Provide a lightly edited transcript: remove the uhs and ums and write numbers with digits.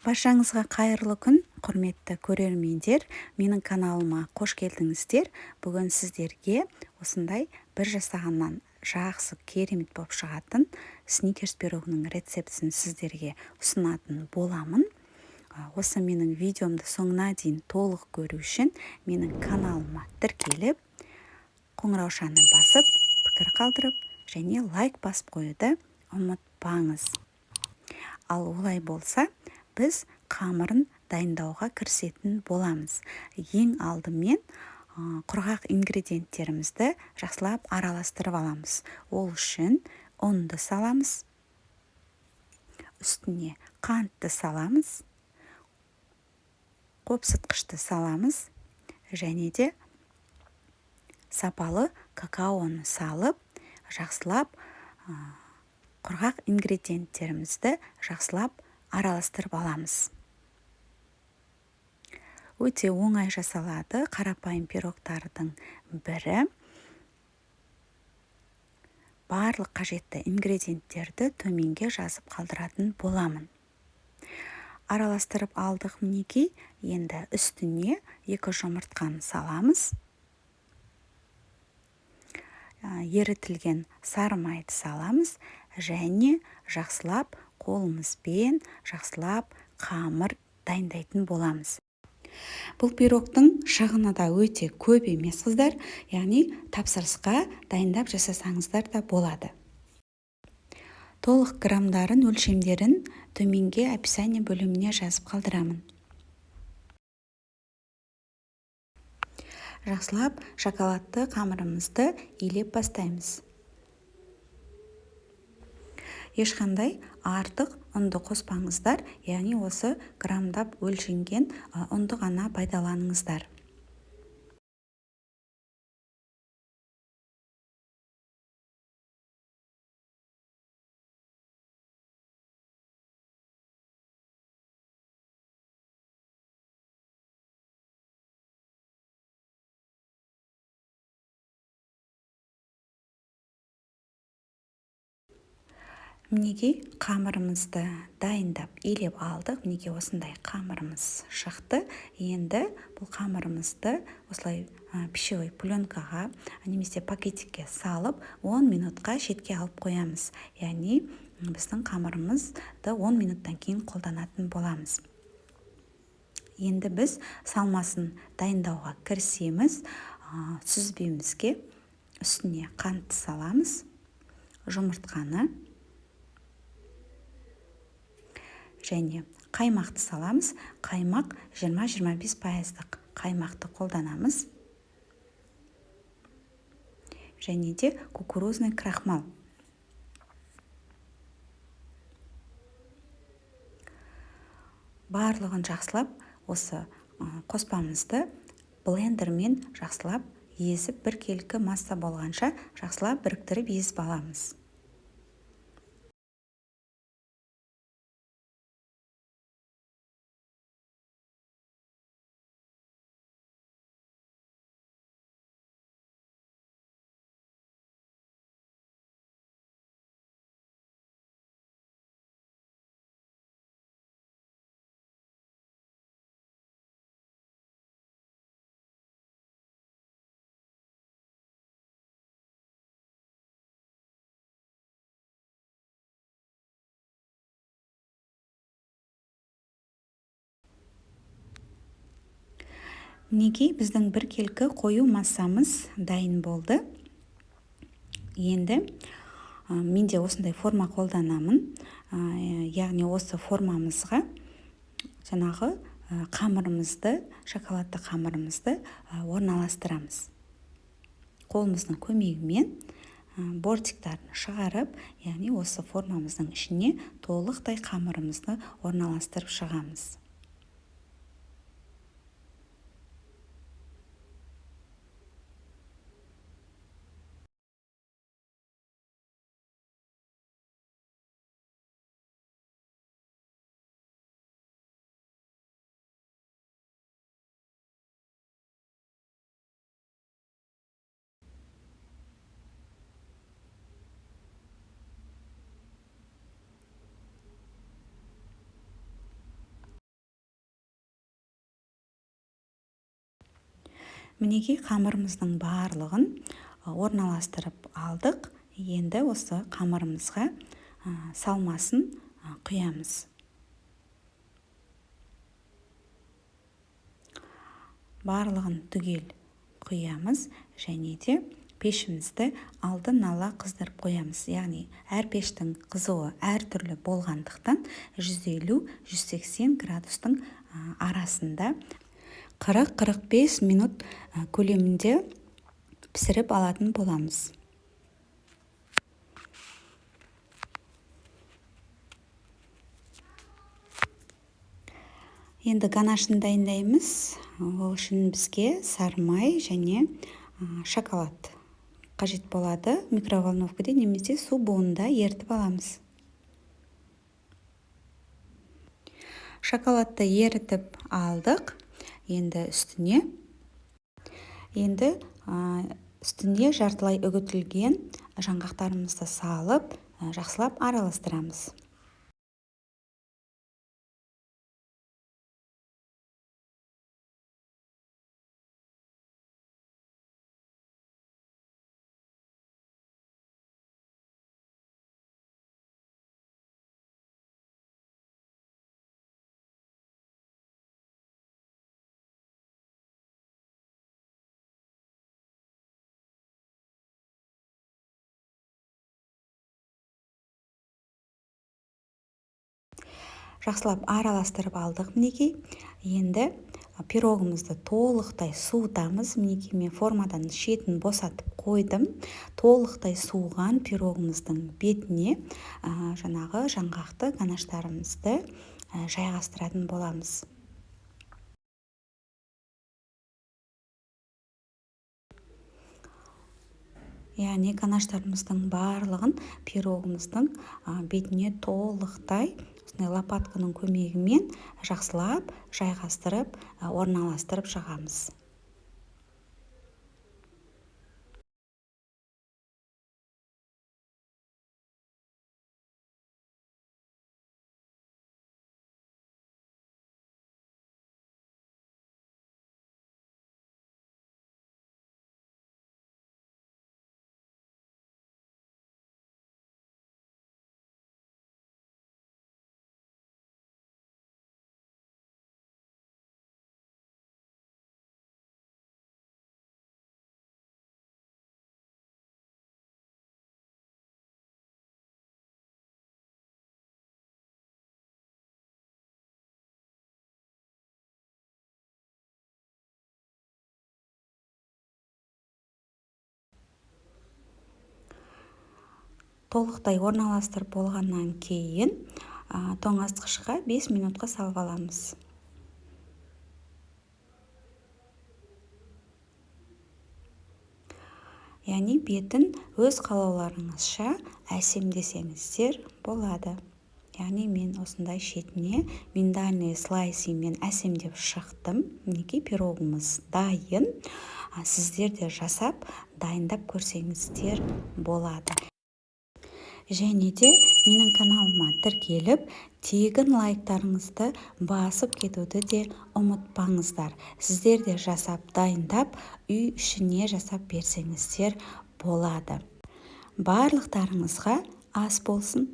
Баршаңызға қайырлы күн, құрметті көрермендер. Менің каналыма қош келдіңіздер. Бүгін сіздерге осындай бір жасағаннан жақсы керемет болып шығатын сникерс пирогының рецептісін сіздерге ұсынатын боламын. Осы менің видеомды соңына дейін толық көру үшін менің каналыма тіркеліп, қоңыраушаны басып, пікір қалдырып, және лайк басып қоюды ұмытпаңыз. Ал олай болса, біз қамырын дайындауға кірісетін боламыз. Ең алдымен құрғақ ингредиенттерімізді жақсылап араластырып аламыз. Ол үшін ұнды саламыз, үстіне қантты саламыз, қопсытқышты саламыз, және де сапалы какаоны салып, жақсылап құрғақ ингредиенттерімізді жақсылап араластырып аламыз. Өте оңай жасалады қарапайым пирогтардың бірі. Барлық қажетті ингредиенттерді төменге жазып қалдыратын боламын. Араластырып алдық мінекей. Енді үстіне 2 жұмыртқаны саламыз. Ерітілген сары майды саламыз және жақсылап қолымызбен жақсылап қамыр дайындайтын боламыз. Бұл пирогтың шығыны да өте көп емес қыздар, яғни тапсырысқа дайындап жасасаңыздар да болады. Толық грамдарын, өлшемдерін төменге описание бөліміне жазып қалдырамын. Жақсылап шоколадты қамырымызды илеп бастаймыз. Ешқандай артық ұнды қоспаңыздар, яғни осы грамдап өлшенген ұнды ғана пайдаланыңыздар. Мінекей қамырымызды дайындап илеп алдық. Мінекей осындай қамырымыз шықты. Енді бұл қамырымызды осылай пищевой пленкаға немесе пакетикке салып 10 минутқа шетке алып қоямыз. Яғни біздің қамырымызды 10 минуттан кейін қолданатын боламыз. Енді біз салмасын дайындауға кірісеміз. Сүзбемізге үстіне қантты саламыз, жұмыртқаны және қаймақты саламыз. Қаймақ 20-25% қаймақты қолданамыз. Және де кукурузный крахмал. Барлығын жақсылап, осы қоспамызды блендермен жақсылап езіп, біркелкі масса болғанша жақсылап біріктіріп езіп аламыз. Мінекей біздің біркелкі қою массамыз дайын болды. Енді менде осындай форма қолданамын. Яғни осы формамызға жаңағы қамырымызды, шоколадты қамырымызды орналастырамыз. Қолымыздың көмегімен бортиктарын шығарып, яғни осы формамыздың ішіне толықтай қамырымызды орналастырып шығамыз. Мінекей қамырымыздың барлығын орналастырып алдық. Енді осы қамырымызға салмасын құямыз. Барлығын түгел құямыз және де пешімізді алдын ала қыздырып қоямыз. Яғни әр пештің қызуы әртүрлі болғандықтан 150-180 градустың арасында 40-45 минут көлемінде пісіріп алатын боламыз. Енді ганашын дайындаймыз. Ол үшін бізге сары май және шоколад қажет болады. Микроволновкада немесе су буында ертіп аламыз. Шоколадты ерітіп алдық. Енді үстіне жартылай үгітілген жаңғақтарымызды салып, жақсылап араластырамыз. Жақсылап араластырып алдық мінекей. Енді пирогымызды толықтай суытамыз. Мінекей мен формадан шетін босатып қойдым. Толықтай суыған пирогымыздың бетіне жаңағы жаңғақты ганаштарымызды жайғастыратын боламыз. Яғни ганаштарымыздың барлығын пирогымыздың бетіне толықтай лопатканың көмегімен жақсылап жайғастырып, орналастырып жағамыз. Толықтай орналастырып болғаннан кейін тоңазытқышқа 5 минутқа салып аламыз. Яғни бетін өз қалауларыңызша әсемдесеңіздер болады. Яғни мен осындай шетіне миндальный слайсимен әсемдеп шықтым. Мінекей пирогымыз дайын. Сіздер де жасап, дайындап көрсеңіздер болады. Және де менің каналыма тіркеліп, тегін лайктарыңызды басып кетуді де ұмытпаңыздар. Сіздер де жасап, дайындап, үй ішіне жасап берсеңіздер болады. Барлықтарыңызға ас болсын.